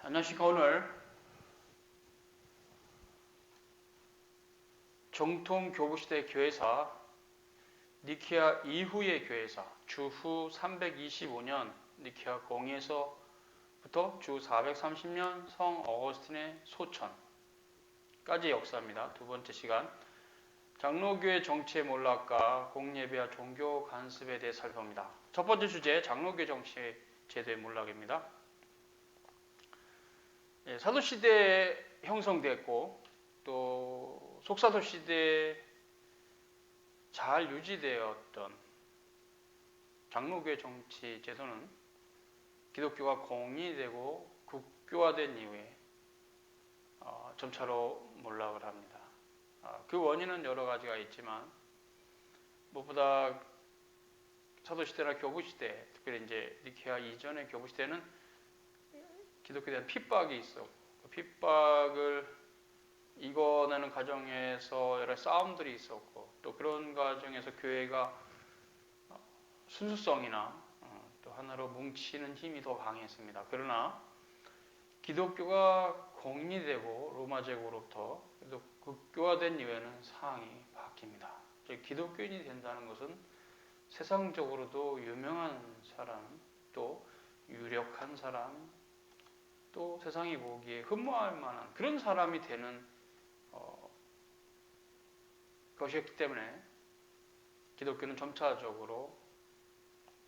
안녕하십니까. 오늘 정통 교부시대 교회사 니케아 이후의 교회사 주후 325년 니케아 공의에서부터 주 430년 성 어거스틴의 소천까지의 역사입니다. 두 번째 시간 장로교회 정치의 몰락과 공예배와 종교 간섭에 대해 살펴봅니다. 첫 번째 주제 장로교회 정치 제도의 몰락입니다. 사도시대에 형성됐고 또 속사도시대에 잘 유지되었던 장로교회 정치 제도는 기독교가 공의되고 국교화된 이후에 점차로 몰락을 합니다. 그 원인은 여러 가지가 있지만 무엇보다 사도시대나 교부시대, 특별히 이제 니케아 이전의 교부시대는 기독교에 대한 핍박이 있었고 그 핍박을 이겨내는 과정에서 여러 싸움들이 있었고 또 그런 과정에서 교회가 순수성이나 또 하나로 뭉치는 힘이 더 강했습니다. 그러나 기독교가 공인되고 로마 제국으로부터 국교화된 이후에는 상황이 바뀝니다. 즉 기독교인이 된다는 것은 세상적으로도 유명한 사람, 또 유력한 사람, 또 세상이 보기에 흠모할 만한 그런 사람이 되는 것이었기 때문에 기독교는 점차적으로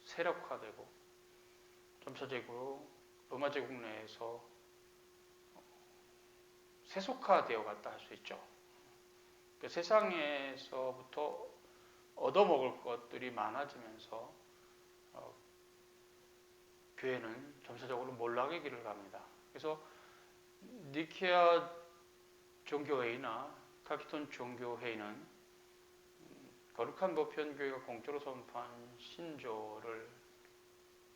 세력화되고 점차적으로 로마 제국 내에서 세속화되어 갔다 할 수 있죠. 그 세상에서부터 얻어먹을 것들이 많아지면서 교회는 점차적으로 몰락의 길을 갑니다. 그래서 니케아 종교회의나 칼키톤 종교회의는 거룩한 보편교회가 공적으로 선포한 신조를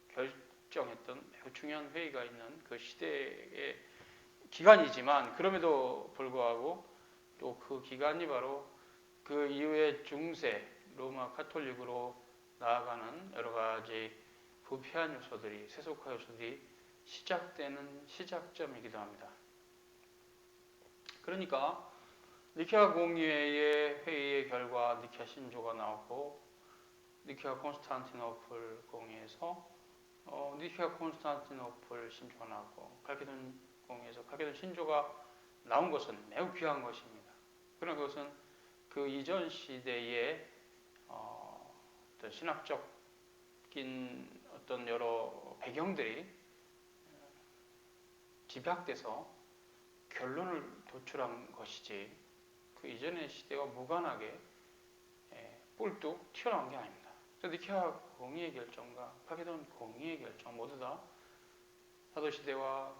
결정했던 매우 중요한 회의가 있는 그 시대의 기간이지만 그럼에도 불구하고 또 그 기간이 바로 그 이후에 중세 로마 카톨릭으로 나아가는 여러 가지 부패한 요소들이 세속화 요소들이 시작되는 시작점이기도 합니다. 그러니까 니케아 공의회의 회의의 결과 니케아 신조가 나오고 니케아 콘스탄티노플 공의에서 니케아 콘스탄티노플 신조가 나오고 칼케돈 공의에서 칼케돈 신조가 나온 것은 매우 귀한 것입니다. 그러나 그것은 그 이전 시대의 어떤 신학적인 어떤 여러 배경들이 집약돼서 결론을 도출한 것이지 그 이전의 시대와 무관하게 뿔뚝 튀어나온 게 아닙니다. 그래서 니케아 공의의 결정과 칼케돈 공의의 결정 모두 다 사도시대와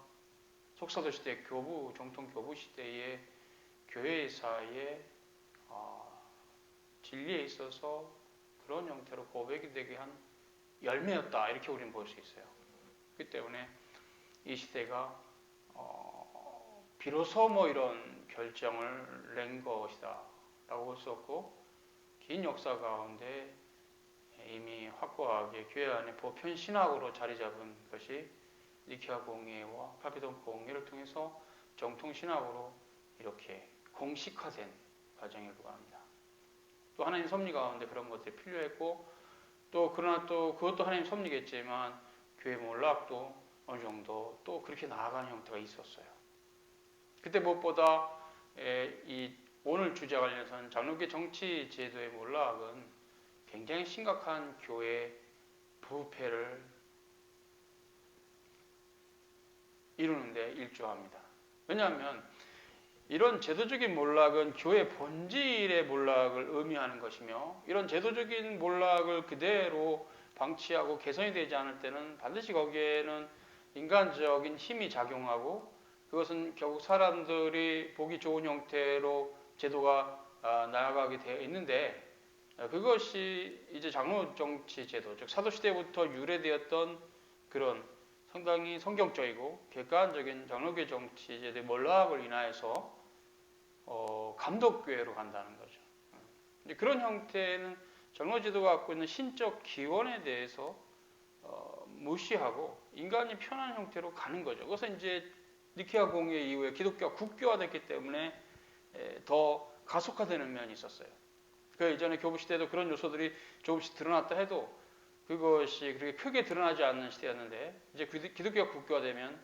속사도시대 교부, 정통 교부 시대의 교회사의 진리에 있어서 그런 형태로 고백이 되게 한 열매였다 이렇게 우리는 볼 수 있어요. 그렇기 때문에 이 시대가 비로소 뭐 이런 결정을 낸 것이다 라고 볼 수 없고 긴 역사 가운데 이미 확고하게 교회 안에 보편 신학으로 자리 잡은 것이 니케아 공의회와 칼케돈 공의회를 통해서 정통 신학으로 이렇게 공식화된 과정에 불과합니다. 또 하나님 섭리 가운데 그런 것들이 필요했고 또 그러나 또 그것도 하나님 섭리겠지만 교회 몰락도 어느 정도 또 그렇게 나아가는 형태가 있었어요. 그때 무엇보다 이 오늘 주제와 관련해서는 장로교 정치 제도의 몰락은 굉장히 심각한 교회 부패를 이루는데 일조합니다. 왜냐하면 이런 제도적인 몰락은 교회 본질의 몰락을 의미하는 것이며 이런 제도적인 몰락을 그대로 방치하고 개선이 되지 않을 때는 반드시 거기에는 인간적인 힘이 작용하고 그것은 결국 사람들이 보기 좋은 형태로 제도가 나아가게 되어 있는데 그것이 이제 장로 정치 제도, 즉 사도시대부터 유래되었던 그런 상당히 성경적이고 객관적인 장로교 정치 제도의 몰락을 인하여서 감독교회로 간다는 거죠. 그런 형태는 장로제도가 갖고 있는 신적 기원에 대해서 무시하고 인간이 편한 형태로 가는 거죠. 그것은 이제 니케아 공회 이후에 기독교가 국교화됐기 때문에 더 가속화되는 면이 있었어요. 그 이전에 교부 시대에도 그런 요소들이 조금씩 드러났다 해도 그것이 그렇게 크게 드러나지 않는 시대였는데, 이제 기독교가 국교화되면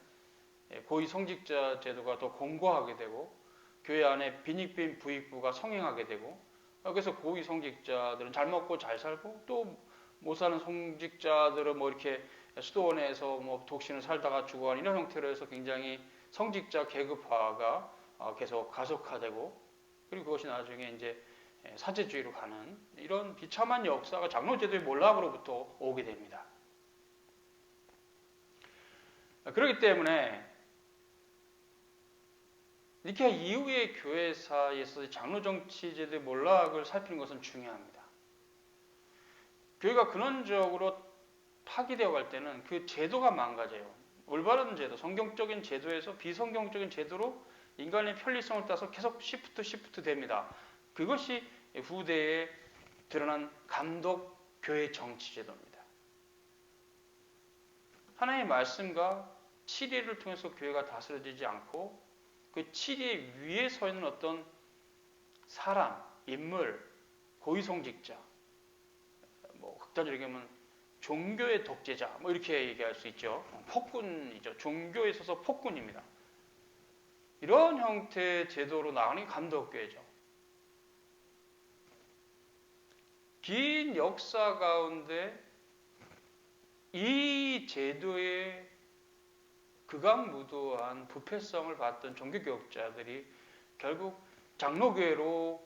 고위 성직자 제도가 더 공고하게 되고 교회 안에 빈익빈 부익부가 성행하게 되고, 그래서 고위 성직자들은 잘 먹고 잘 살고, 또 못 사는 성직자들은 뭐 이렇게 수도원에서 뭐 독신을 살다가 죽어가는 이런 형태로 해서 굉장히 성직자 계급화가 계속 가속화되고, 그리고 그것이 나중에 이제 사제주의로 가는 이런 비참한 역사가 장로제도의 몰락으로부터 오게 됩니다. 그렇기 때문에 니케아 이후의 교회사에서 장로 정치 제도의 몰락을 살피는 것은 중요합니다. 교회가 근원적으로 파기되어 갈 때는 그 제도가 망가져요. 올바른 제도, 성경적인 제도에서 비성경적인 제도로 인간의 편리성을 따서 계속 시프트 됩니다. 그것이 후대에 드러난 감독 교회 정치 제도입니다. 하나님의 말씀과 치리를 통해서 교회가 다스려지지 않고 그 치리 위에 서 있는 어떤 사람, 인물, 고위성직자, 뭐 극단적으로 얘기하면 종교의 독재자, 뭐 이렇게 얘기할 수 있죠. 폭군이죠. 종교에 있어서 폭군입니다. 이런 형태의 제도로 나가는 게 감독교회죠. 긴 역사 가운데 이 제도의 극악무도한 부패성을 봤던 종교개혁자들이 결국 장로교회로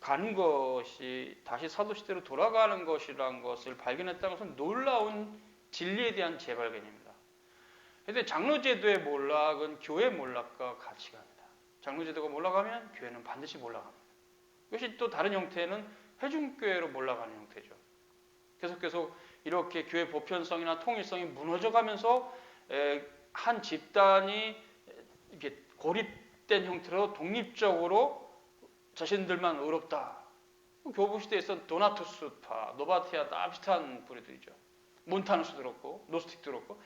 가는 것이 다시 사도시대로 돌아가는 것이라는 것을 발견했다는 것은 놀라운 진리에 대한 재발견입니다. 그런데 장로제도의 몰락은 교회 몰락과 같이 갑니다. 장로제도가 몰락하면 교회는 반드시 몰락합니다. 이것이 또 다른 형태는 회중교회로 몰락하는 형태죠. 계속 이렇게 교회 보편성이나 통일성이 무너져가면서 한 집단이 이렇게 고립된 형태로 독립적으로 자신들만 의롭다. 교부 시대에서 도나투스파, 노바티아 다 비슷한 부류들이죠. 몬타누스도 그렇고 노스틱도 그렇고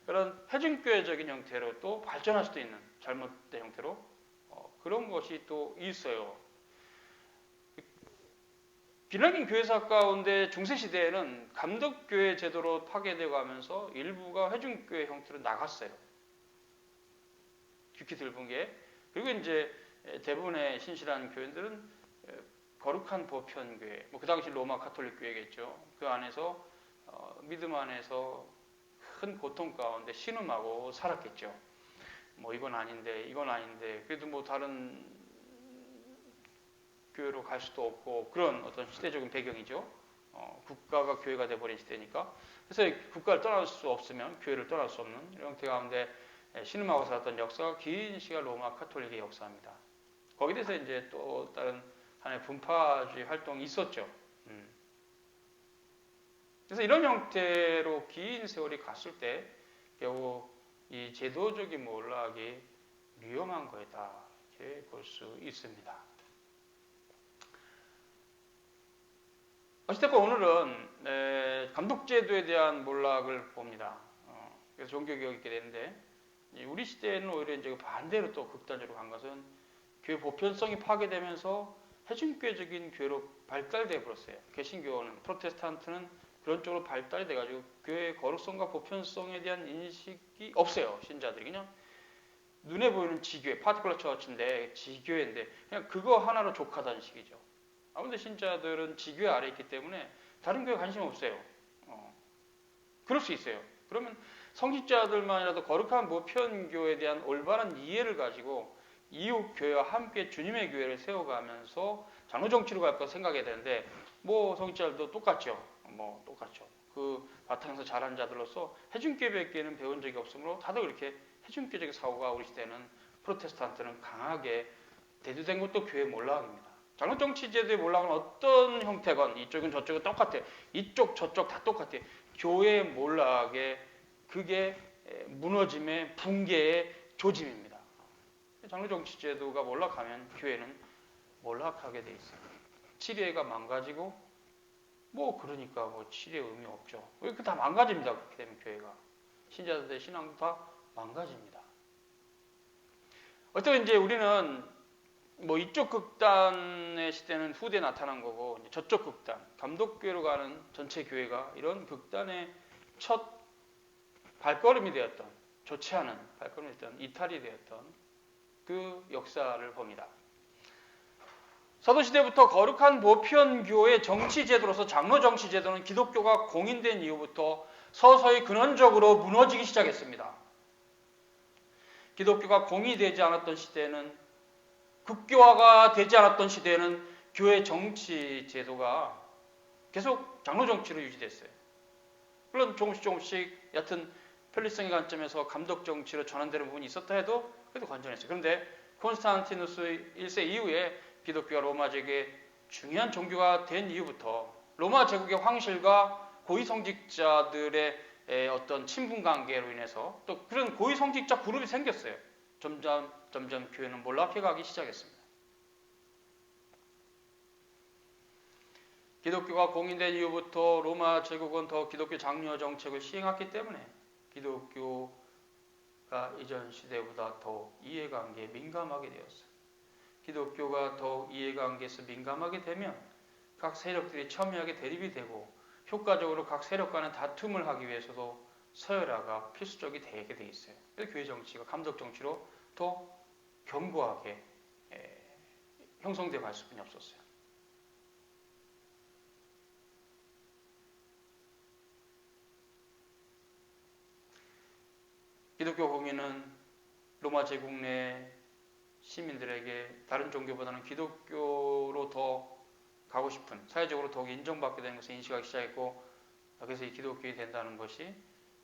그런 회중교회적인 형태로 또 발전할 수도 있는 잘못된 형태로 그런 것이 또 있어요. 비나긴 교회사 가운데 중세시대에는 감독교회 제도로 파괴되어 가면서 일부가 회중교회 형태로 나갔어요. 깊이 들분 게. 그리고 이제 대부분의 신실한 교인들은 거룩한 보편교회, 뭐 그 당시 로마 가톨릭 교회겠죠. 그 안에서 믿음 안에서 큰 고통 가운데 신음하고 살았겠죠. 뭐 이건 아닌데 그래도 뭐 다른 교회로 갈 수도 없고 그런 어떤 시대적인 배경이죠. 국가가 교회가 돼버린 시대니까. 그래서 국가를 떠날 수 없으면 교회를 떠날 수 없는 이런 형태 가운데 신음하고 살았던 역사가 긴 시간 로마 카톨릭의 역사입니다. 거기에 대해서 이제 또 다른 하나의 분파주의 활동이 있었죠. 그래서 이런 형태로 긴 세월이 갔을 때 결국 이 제도적인 몰락이 위험한 거다 이렇게 볼 수 있습니다. 어쨌든 오늘은 감독제도에 대한 몰락을 봅니다. 그래서 종교개혁이 있게 되는데 우리 시대에는 오히려 이제 반대로 또 극단적으로 간 것은 교회 보편성이 파괴되면서 회중교회적인 교회로 발달돼 버렸어요. 개신교는 프로테스탄트는 그런 쪽으로 발달이 돼가지고 교회의 거룩성과 보편성에 대한 인식이 없어요. 신자들이 그냥 눈에 보이는 지교회, 파티클러 처치인데 지교회인데 그냥 그거 하나로 족하다는 식이죠. 아무튼 신자들은 지교회 아래 있기 때문에 다른 교회 관심 없어요. 그럴 수 있어요. 그러면 성직자들만이라도 거룩한 보편교회에 대한 올바른 이해를 가지고 이웃 교회와 함께 주님의 교회를 세워가면서 장로정치로 갈 거 생각해야 되는데 뭐 성직자들도 똑같죠. 똑같죠. 그 바탕에서 자란 자들로서 회중교회밖에는 배운 적이 없으므로 다들 이렇게 회중교회적인 사고가 우리 시대는 프로테스탄트는 강하게 대두된 것도 교회 몰락입니다. 장로정치제도의 몰락은 어떤 형태건 이쪽은 저쪽은 똑같아요. 이쪽 저쪽 다 똑같아요. 교회 몰락의 그게 무너짐의 붕괴의 조짐입니다. 장로정치제도가 몰락하면 교회는 몰락하게 돼 있어요. 치례가 망가지고 그러니까 치례 의미 없죠. 이렇게 다 망가집니다. 그렇게 되면 교회가 신자들의 신앙도 다 망가집니다. 어쨌든 이제 우리는 뭐 이쪽 극단의 시대는 후대에 나타난 거고 저쪽 극단, 감독교회로 가는 전체 교회가 이런 극단의 첫 발걸음이 되었던, 좋지 않은 발걸음이 되었던, 이탈이 되었던 그 역사를 봅니다. 사도시대부터 거룩한 보편교의 정치제도로서 장로 정치제도는 기독교가 공인된 이후부터 서서히 근원적으로 무너지기 시작했습니다. 기독교가 공인되지 않았던 시대에는, 국교화가 되지 않았던 시대에는 교회 정치제도가 계속 장로 정치로 유지됐어요. 물론 조금씩 얕은 편리성의 관점에서 감독 정치로 전환되는 부분이 있었다 해도 그래도 건전했어요. 그런데 콘스탄티누스 1세 이후에 기독교가 로마 제국의 중요한 종교가 된 이후부터 로마 제국의 황실과 고위성직자들의 어떤 친분 관계로 인해서 또 그런 고위성직자 그룹이 생겼어요. 점점 교회는 몰락해 가기 시작했습니다. 기독교가 공인된 이후부터 로마 제국은 더 기독교 장려 정책을 시행했기 때문에 기독교가 이전 시대보다 더 이해관계에 민감하게 되었어요. 기독교가 더욱 이해관계에서 민감하게 되면 각 세력들이 첨예하게 대립이 되고 효과적으로 각 세력 간의 다툼을 하기 위해서도 서열화가 필수적이 되게 돼 있어요. 그래서 교회 정치가 감독 정치로 더 견고하게 형성되어 갈 수밖에 없었어요. 기독교 공인은 로마 제국 내 시민들에게 다른 종교보다는 기독교로 더 가고 싶은, 사회적으로 더욱 인정받게 되는 것을 인식하기 시작했고, 그래서 이 기독교인이 된다는 것이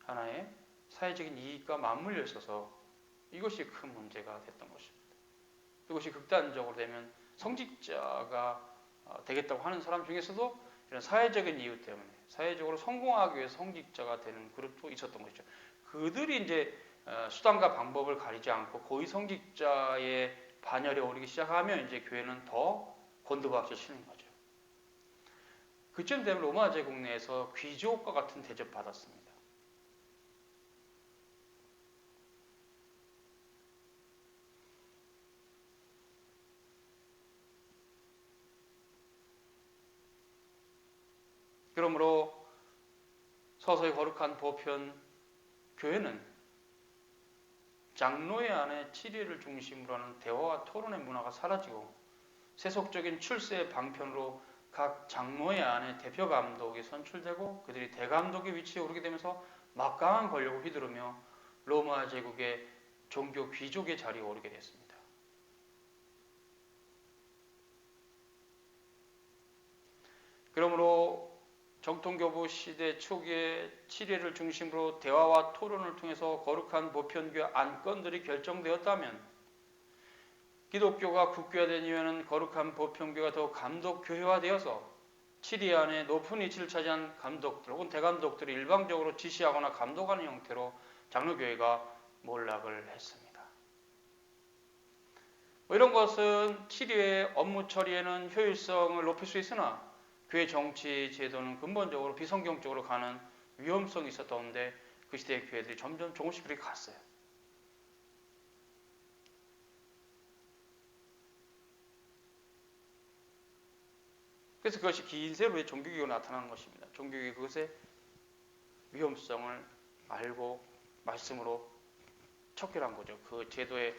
하나의 사회적인 이익과 맞물려 있어서 이것이 큰 문제가 됐던 것입니다. 이것이 극단적으로 되면 성직자가 되겠다고 하는 사람 중에서도 이런 사회적인 이유 때문에 사회적으로 성공하기 위해서 성직자가 되는 그룹도 있었던 것이죠. 그들이 이제 수단과 방법을 가리지 않고 고위성직자의 반열에 오르기 시작하면 이제 교회는 더 곤두박질 치는 거죠. 그쯤 되면 로마 제국 내에서 귀족과 같은 대접 받았습니다. 그러므로 서서히 거룩한 보편 교회는 장로회 안에 치리를 중심으로 하는 대화와 토론의 문화가 사라지고 세속적인 출세 방편으로 각 장로회 안에 대표 감독이 선출되고 그들이 대감독의 위치에 오르게 되면서 막강한 권력을 휘두르며 로마 제국의 종교 귀족의 자리에 오르게 됐습니다. 그러므로 정통교부 시대 초기에 치리를 중심으로 대화와 토론을 통해서 거룩한 보편교회 안건들이 결정되었다면 기독교가 국교화된 이후에는 거룩한 보편교회가 더 감독교회화되어서 치리 안에 높은 위치를 차지한 감독들 혹은 대감독들이 일방적으로 지시하거나 감독하는 형태로 장로교회가 몰락을 했습니다. 이런 것은 치리의 업무 처리에는 효율성을 높일 수 있으나 교회 정치 제도는 근본적으로 비성경적으로 가는 위험성이 있었던데 그 시대의 교회들이 점점 조금씩 그렇게 갔어요. 그래서 그것이 긴 세월에 종교개혁으로 나타나는 것입니다. 종교개혁이 그것의 위험성을 알고 말씀으로 척결한 거죠. 그 제도의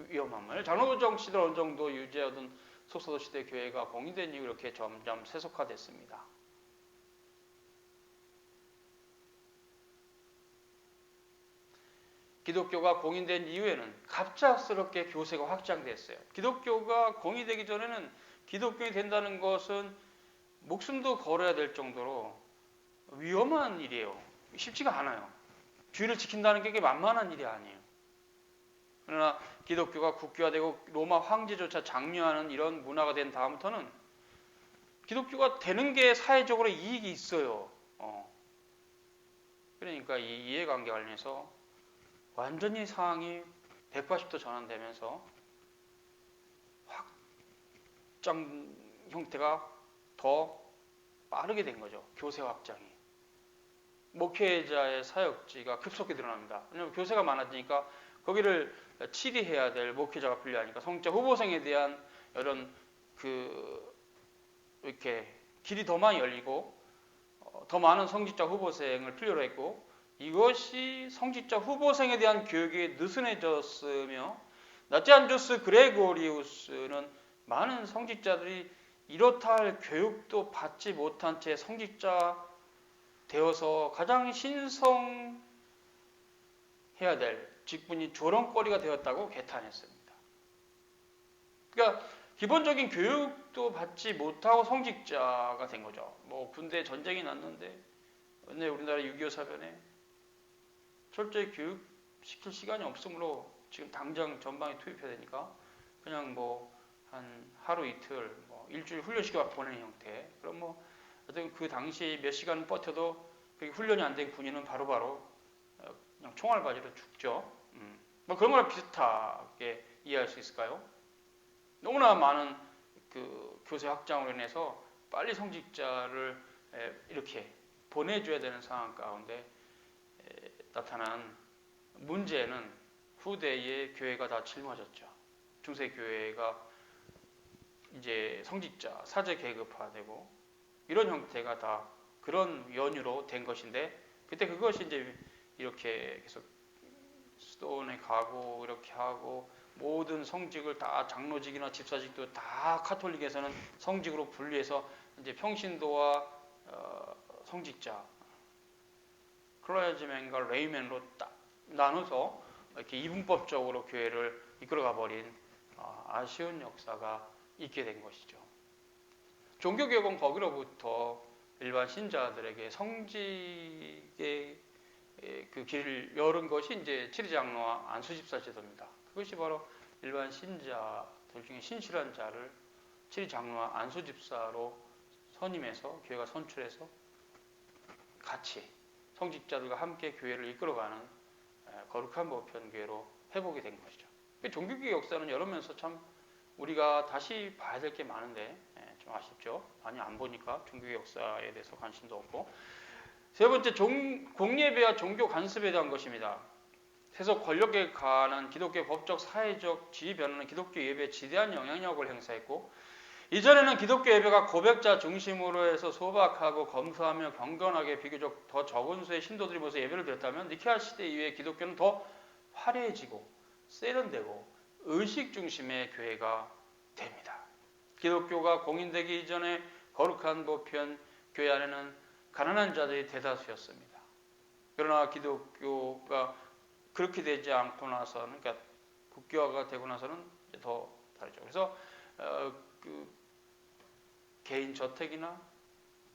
위험함을. 장로 정치를 어느 정도 유지하던 속사도 시대 교회가 공인된 이후 이렇게 점점 세속화됐습니다. 기독교가 공인된 이후에는 갑작스럽게 교세가 확장됐어요. 기독교가 공인되기 전에는 기독교인이 된다는 것은 목숨도 걸어야 될 정도로 위험한 일이에요. 쉽지가 않아요. 주의를 지킨다는 게 만만한 일이 아니에요. 그러나 기독교가 국교화되고 로마 황제조차 장려하는 이런 문화가 된 다음부터는 기독교가 되는 게 사회적으로 이익이 있어요. 그러니까 이 이해관계 관련해서 완전히 상황이 180도 전환되면서 확장 형태가 더 빠르게 된 거죠. 교세 확장이. 목회자의 사역지가 급속히 늘어납니다. 왜냐하면 교세가 많아지니까 그 거기를 치리해야 될 목회자가 필요하니까 성직자 후보생에 대한 이런 이렇게 길이 더 많이 열리고 더 많은 성직자 후보생을 필요로 했고, 이것이 성직자 후보생에 대한 교육이 느슨해졌으며, 나치안주스 그레고리우스는 많은 성직자들이 이렇다 할 교육도 받지 못한 채 성직자 되어서 가장 신성해야 될 직분이 조롱거리가 되었다고 개탄했습니다. 그러니까 기본적인 교육도 받지 못하고 성직자가 된 거죠. 뭐 군대 전쟁이 났는데 우리나라 6.25 사변에 철저히 교육시킬 시간이 없으므로 지금 당장 전방에 투입해야 되니까 그냥 뭐 한 하루 이틀, 뭐 일주일 훈련시켜 보내는 형태. 그럼 뭐 어떤 그 당시 몇 시간 버텨도 그게 훈련이 안 된 군인은 바로바로 그냥 총알 바지로 죽죠. 뭐 그런 거랑 비슷하게 이해할 수 있을까요? 너무나 많은 그 교세 확장으로 인해서 빨리 성직자를 이렇게 보내줘야 되는 상황 가운데 나타난 문제는 후대의 교회가 다 짊어졌죠. 중세 교회가 이제 성직자, 사제 계급화되고 이런 형태가 다 그런 연유로 된 것인데, 그때 그것이 이제 이렇게 계속 수도원에 가고 이렇게 하고 모든 성직을 다 장로직이나 집사직도 다 카톨릭에서는 성직으로 분리해서 이제 평신도와 성직자, 클레어지맨과 레이맨으로 딱 나눠서 이렇게 이분법적으로 교회를 이끌어가 버린 아쉬운 역사가 있게 된 것이죠. 종교개혁은 거기로부터 일반 신자들에게 성직의 그 길을 열은 것이 이제 치리장로와 안수집사 제도입니다. 그것이 바로 일반 신자들 중에 신실한 자를 치리장로와 안수집사로 선임해서 교회가 선출해서 같이 성직자들과 함께 교회를 이끌어가는 거룩한 보편교회로 회복이 된 것이죠. 종교개혁 역사는 여러 면에서 참 우리가 다시 봐야 될 게 많은데 좀 아쉽죠. 많이 안 보니까 종교개혁 역사에 대해서 관심도 없고. 세 번째, 공예배와 종교 간섭에 대한 것입니다. 세속 권력에 관한 기독교의 법적, 사회적 지위 변화는 기독교 예배에 지대한 영향력을 행사했고, 이전에는 기독교 예배가 고백자 중심으로 해서 소박하고 검소하며 경건하게 비교적 더 적은 수의 신도들이 모여서 예배를 드렸다면, 니케아 시대 이후에 기독교는 더 화려해지고 세련되고 의식 중심의 교회가 됩니다. 기독교가 공인되기 이전에 거룩한 보편 교회 안에는 가난한 자들이 대다수였습니다. 그러나 기독교가 그렇게 되지 않고 나서는, 그러니까 국교화가 되고 나서는 더 다르죠. 그래서 개인 저택이나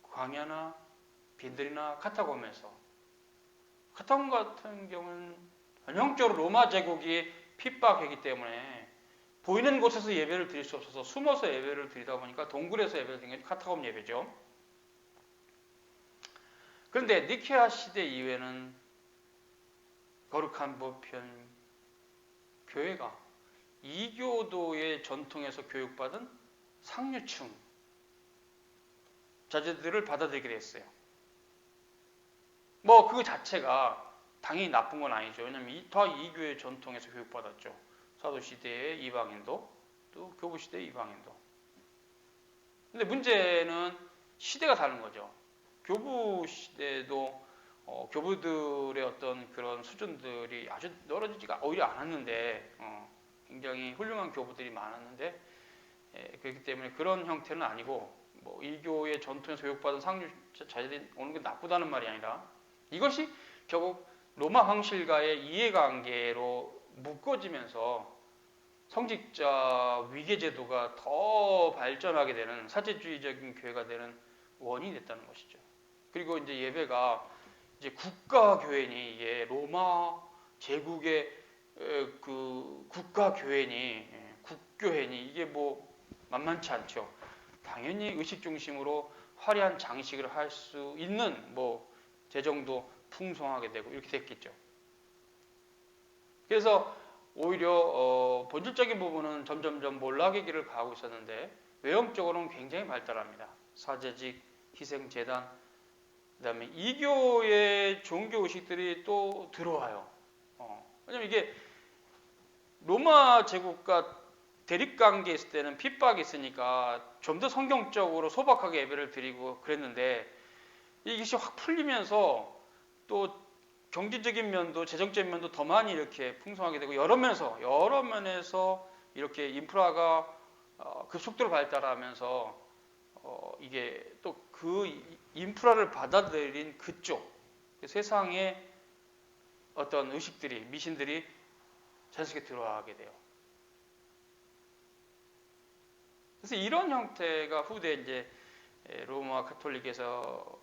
광야나 빈들이나 카타콤 같은 경우는 전형적으로 로마 제국이 핍박했기 때문에 보이는 곳에서 예배를 드릴 수 없어서 숨어서 예배를 드리다 보니까 동굴에서 예배를 드린 게 카타콤 예배죠. 그런데 니케아 시대 이후에는 거룩한 보편 교회가 이교도의 전통에서 교육받은 상류층 자제들을 받아들이게 됐어요. 뭐 그 자체가 당연히 나쁜 건 아니죠. 왜냐하면 다 이교의 전통에서 교육받았죠. 사도시대의 이방인도, 또 교부시대의 이방인도. 근데 문제는 시대가 다른 거죠. 교부시대도 교부들의 어떤 그런 수준들이 아주 떨어지지가 오히려 않았는데, 굉장히 훌륭한 교부들이 많았는데, 그렇기 때문에 그런 형태는 아니고, 뭐 이교의 전통에서 교육받은 상류 자제들이 오는 게 나쁘다는 말이 아니라, 이것이 결국 로마 황실과의 이해관계로 묶어지면서 성직자 위계제도가 더 발전하게 되는 사제주의적인 교회가 되는 원인이 됐다는 것이죠. 그리고 이제 예배가 이제 국가교회니, 이게 로마 제국의 그 국가교회니, 국교회니, 이게 뭐 만만치 않죠. 당연히 의식 중심으로 화려한 장식을 할 수 있는 뭐 재정도 풍성하게 되고 이렇게 됐겠죠. 그래서 오히려 본질적인 부분은 점점점 몰락의 길을 가고 있었는데, 외형적으로는 굉장히 발달합니다. 사제직, 희생재단, 그 다음에 이교의 종교의식들이 또 들어와요. 왜냐면 이게 로마 제국과 대립관계에 있을 때는 핍박이 있으니까 좀 더 성경적으로 소박하게 예배를 드리고 그랬는데 이것이 확 풀리면서 또 경제적인 면도 재정적인 면도 더 많이 이렇게 풍성하게 되고 여러 면에서 이렇게 인프라가 급속도로 발달하면서 이게 또 그 인프라를 받아들인 그쪽 세상의 어떤 의식들이 미신들이 자연스럽게 들어가게 돼요. 그래서 이런 형태가 후대 이제 로마 카톨릭에서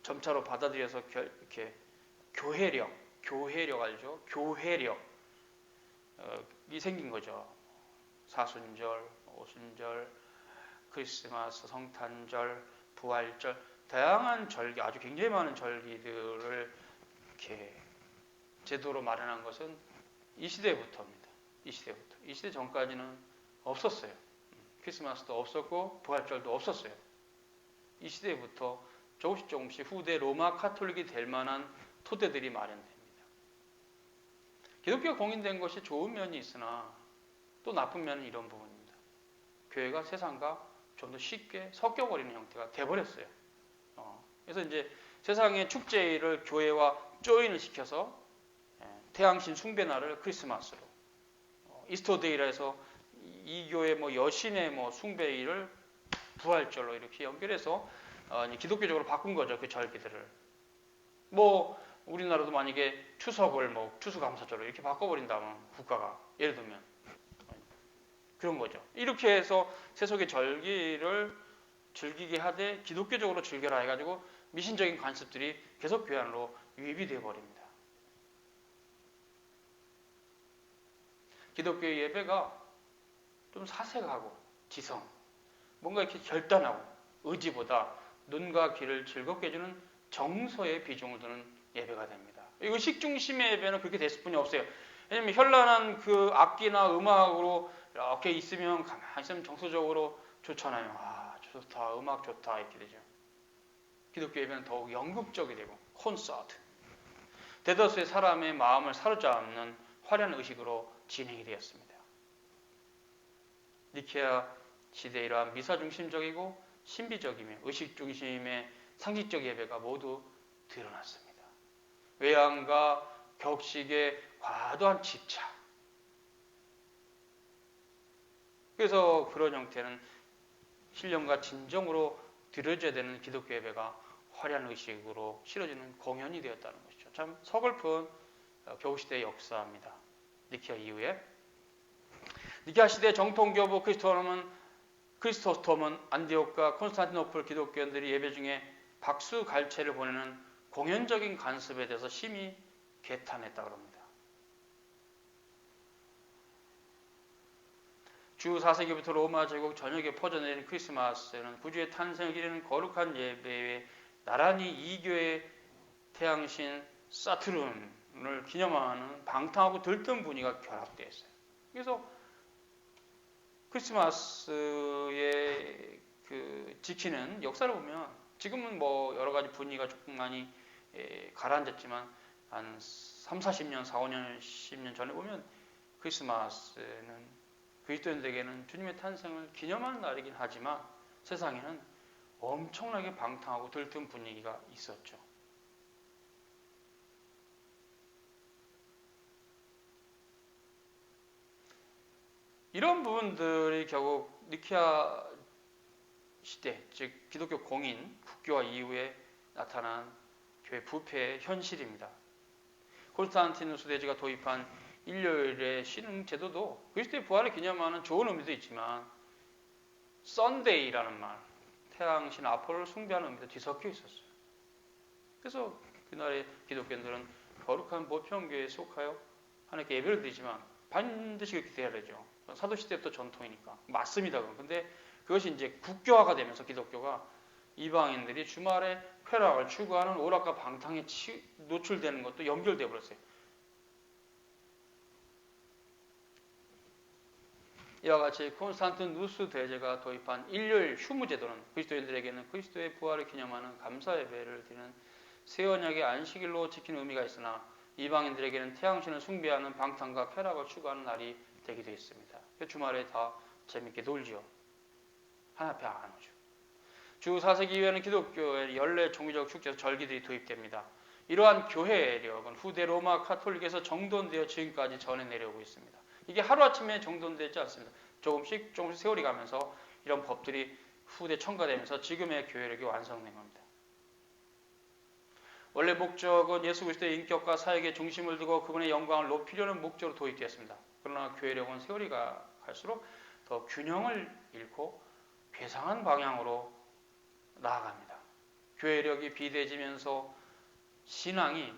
점차로 받아들여서 이렇게 교회력 알죠? 교회력이 생긴 거죠. 사순절, 오순절, 크리스마스, 성탄절, 부활절, 다양한 절기, 아주 굉장히 많은 절기들을 이렇게 제도로 마련한 것은 이 시대부터입니다. 이 시대 전까지는 없었어요. 크리스마스도 없었고 부활절도 없었어요. 이 시대부터 조금씩 후대 로마 카톨릭이 될 만한 토대들이 마련됩니다. 기독교가 공인된 것이 좋은 면이 있으나 또 나쁜 면은 이런 부분입니다. 교회가 세상과 좀 더 쉽게 섞여버리는 형태가 돼버렸어요. 그래서 이제 세상의 축제일을 교회와 조인을 시켜서 태양신 숭배날을 크리스마스로, 이스터데이라 해서 이 교회 여신의 숭배일을 부활절로 이렇게 연결해서 기독교적으로 바꾼 거죠. 그 절기들을. 우리나라도 만약에 추석을 추수감사절로 이렇게 바꿔버린다면 국가가 예를 들면 그런 거죠. 이렇게 해서 세속의 절기를 즐기게 하되 기독교적으로 즐겨라 해가지고 미신적인 관습들이 계속 교회 안으로 유입이 되어버립니다. 기독교의 예배가 좀 사색하고 지성, 뭔가 이렇게 결단하고 의지보다 눈과 귀를 즐겁게 해주는 정서의 비중을 두는 예배가 됩니다. 의식 중심의 예배는 그렇게 됐을 뿐이 없어요. 왜냐하면 현란한 그 악기나 음악으로 이렇게 있으면 가만히 있으면 정서적으로 좋잖아요. 아, 좋다, 음악 좋다 이렇게 되죠. 기독교 예배는 더욱 연극적이 되고 콘서트, 대다수의 사람의 마음을 사로잡는 화려한 의식으로 진행이 되었습니다. 니케아 시대에 이러한 미사 중심적이고 신비적이며 의식 중심의 상식적 예배가 모두 드러났습니다. 외양과 격식의 과도한 집착. 그래서 그런 형태는 신령과 진정으로 드려져야 되는 기독교 예배가 화려한 의식으로 치러지는 공연이 되었다는 것이죠. 참 서글픈 교우시대의 역사입니다. 니케아 이후에 니케아 시대 정통교부 크리스토스톰은 안디옥과 콘스탄티노플 기독교인들이 예배 중에 박수갈채를 보내는 공연적인 간섭에 대해서 심히 개탄했다고 합니다. 주 4세기부터 로마 제국 전역에 퍼져내린 크리스마스에는 구주의 탄생을 기리는 거룩한 예배에 나란히 이교의 태양신 사투른을 기념하는 방탕하고 들뜬 분위기가 결합되어 있어요. 그래서 크리스마스의 그 지키는 역사를 보면 지금은 여러 가지 분위기가 조금 많이 가라앉았지만 한 3, 40년, 4, 5년, 10년 전에 보면 크리스마스는 그리스도인들에게는 주님의 탄생을 기념하는 날이긴 하지만 세상에는 엄청나게 방탕하고 들뜬 분위기가 있었죠. 이런 부분들이 결국 니케아 시대, 즉 기독교 공인, 국교화 이후에 나타난 교회 부패의 현실입니다. 콘스탄티누스 대제가 도입한 일요일의 쉬는 제도도 그리스도의 부활을 기념하는 좋은 의미도 있지만 썬데이라는 말, 태양신 아폴로를 숭배하는 의미도 뒤섞여 있었어요. 그래서 그날의 기독교인들은 거룩한 보편교회에 속하여 하나님께 예배를 드리지만 반드시 그렇게 돼야 되죠. 사도시대부터 전통이니까 맞습니다. 그런데 그것이 이제 국교화가 되면서 기독교가 이방인들이 주말에 쾌락을 추구하는 오락과 방탕에 노출되는 것도 연결되어 버렸어요. 이와 같이 콘스탄티누스 대제가 도입한 일요일 휴무 제도는 그리스도인들에게는 그리스도의 부활을 기념하는 감사 예배를 드리는 새 언약의 안식일로 지키는 의미가 있으나 이방인들에게는 태양신을 숭배하는 방탕과 쾌락을 추구하는 날이 되기도 했습니다. 주말에 다 재밌게 놀죠. 하나님 앞에 안 오죠. 주 4세기 이후에는 기독교의 연례 종교적 축제에서 절기들이 도입됩니다. 이러한 교회력은 후대 로마 카톨릭에서 정돈되어 지금까지 전해 내려오고 있습니다. 이게 하루아침에 정돈되지 않습니다. 조금씩 세월이 가면서 이런 법들이 후대 첨가되면서 지금의 교회력이 완성된 겁니다. 원래 목적은 예수 그리스도의 인격과 사역의 중심을 두고 그분의 영광을 높이려는 목적으로 도입되었습니다. 그러나 교회력은 세월이 갈수록 더 균형을 잃고 괴상한 방향으로 나아갑니다. 교회력이 비대해지면서 신앙이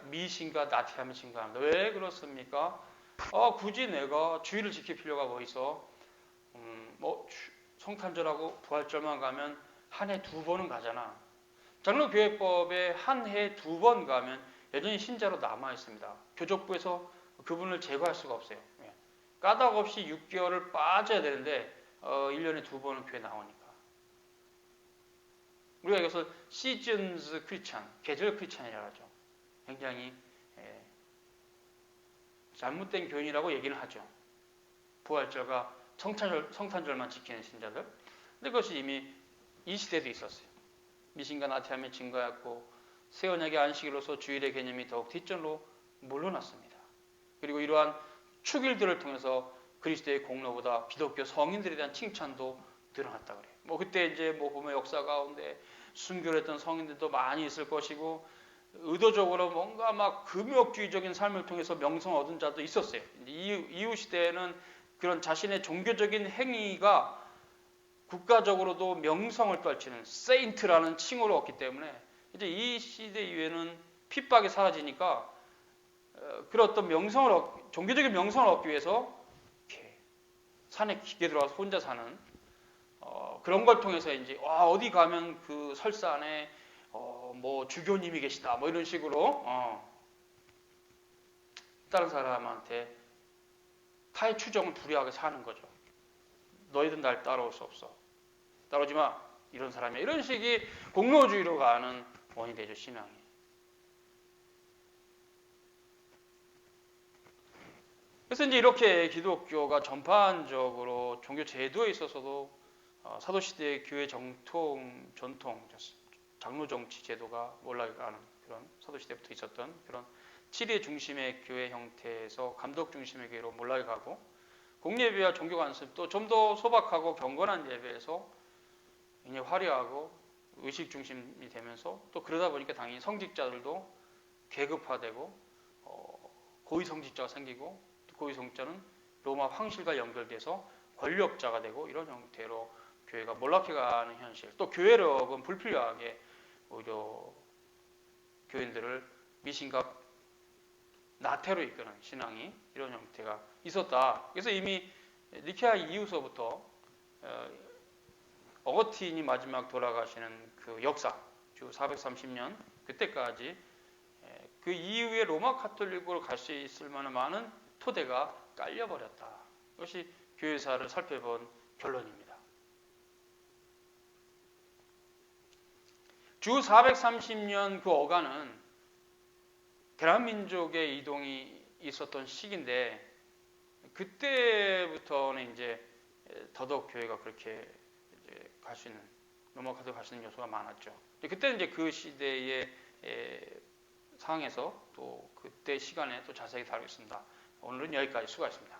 미신과 나태함에 증가합니다. 왜 그렇습니까? 굳이 내가 주의를 지킬 필요가 뭐 있어? 성탄절하고 부활절만 가면 한 해 2번은 가잖아. 장로교회법에 한 해 2번 가면 여전히 신자로 남아 있습니다. 교족부에서 그분을 제거할 수가 없어요. 까닭 없이 6개월을 빠져야 되는데 1년에 2번은 교회 나오니까. 우리가 이것을 시즌즈 크리스찬, 계절 크리스찬이라고 하죠. 굉장히 잘못된 교인이라고 얘기는 하죠. 부활절과 성탄절만 지키는 신자들. 근데 그것이 이미 이 시대도 있었어요. 미신과 나태함이 증가했고 새 언약의 안식일로서 주일의 개념이 더욱 뒷전으로 물러났습니다. 그리고 이러한 축일들을 통해서 그리스도의 공로보다 기독교 성인들에 대한 칭찬도 늘어났다 그래요. 그때 이제 보면 역사 가운데 순교를 했던 성인들도 많이 있을 것이고 의도적으로 뭔가 막 금욕주의적인 삶을 통해서 명성을 얻은 자도 있었어요. 이후 시대에는 그런 자신의 종교적인 행위가 국가적으로도 명성을 떨치는 세인트라는 칭호를 얻기 때문에 이제 이 시대 이후에는 핍박이 사라지니까 그런 어떤 종교적인 명성을 얻기 위해서 이렇게 산에 깊게 들어가서 혼자 사는 그런 걸 통해서 이제 어디 가면 그 설산에 주교님이 계시다 이런 식으로 다른 사람한테 타의 추정을 불이하게 사는 거죠. 너희들 날 따라올 수 없어. 따라오지 마. 이런 사람이야. 이런 식이 공로주의로 가는 원인이 되죠, 신앙이. 그래서 이제 이렇게 기독교가 전반적으로 종교 제도에 있어서도 사도시대의 교회 전통, 장로 정치 제도가 올라가는 그런 사도시대부터 있었던 그런 치리 중심의 교회 형태에서 감독 중심의 교회로 몰락가고 공예배와 종교 관습도 좀 더 소박하고 경건한 예배에서 굉장히 화려하고 의식 중심이 되면서 또 그러다 보니까 당연히 성직자들도 계급화되고 고위 성직자가 생기고 고위 성직자는 로마 황실과 연결돼서 권력자가 되고 이런 형태로 교회가 몰락해가는 현실. 또 교회력은 불필요하게 오히려 교인들을 미신과 나태로 이끄는 신앙이 이런 형태가 있었다. 그래서 이미 니케아 이후서부터 어거틴이 마지막 돌아가시는 그 역사, 주 430년 그때까지 그 이후에 로마 카톨릭으로 갈 수 있을 만한 많은 토대가 깔려버렸다. 이것이 교회사를 살펴본 결론입니다. 주 430년 그 어간은 대한민족의 이동이 있었던 시기인데 그때부터는 이제 더더욱 교회가 그렇게 갈 수 있는 로마 카톨릭 갈 수 있는 요소가 많았죠. 그때는 이제 그 시대의 상황에서 또 그때 시간에 또 자세히 다루겠습니다. 오늘은 여기까지 수고하셨습니다.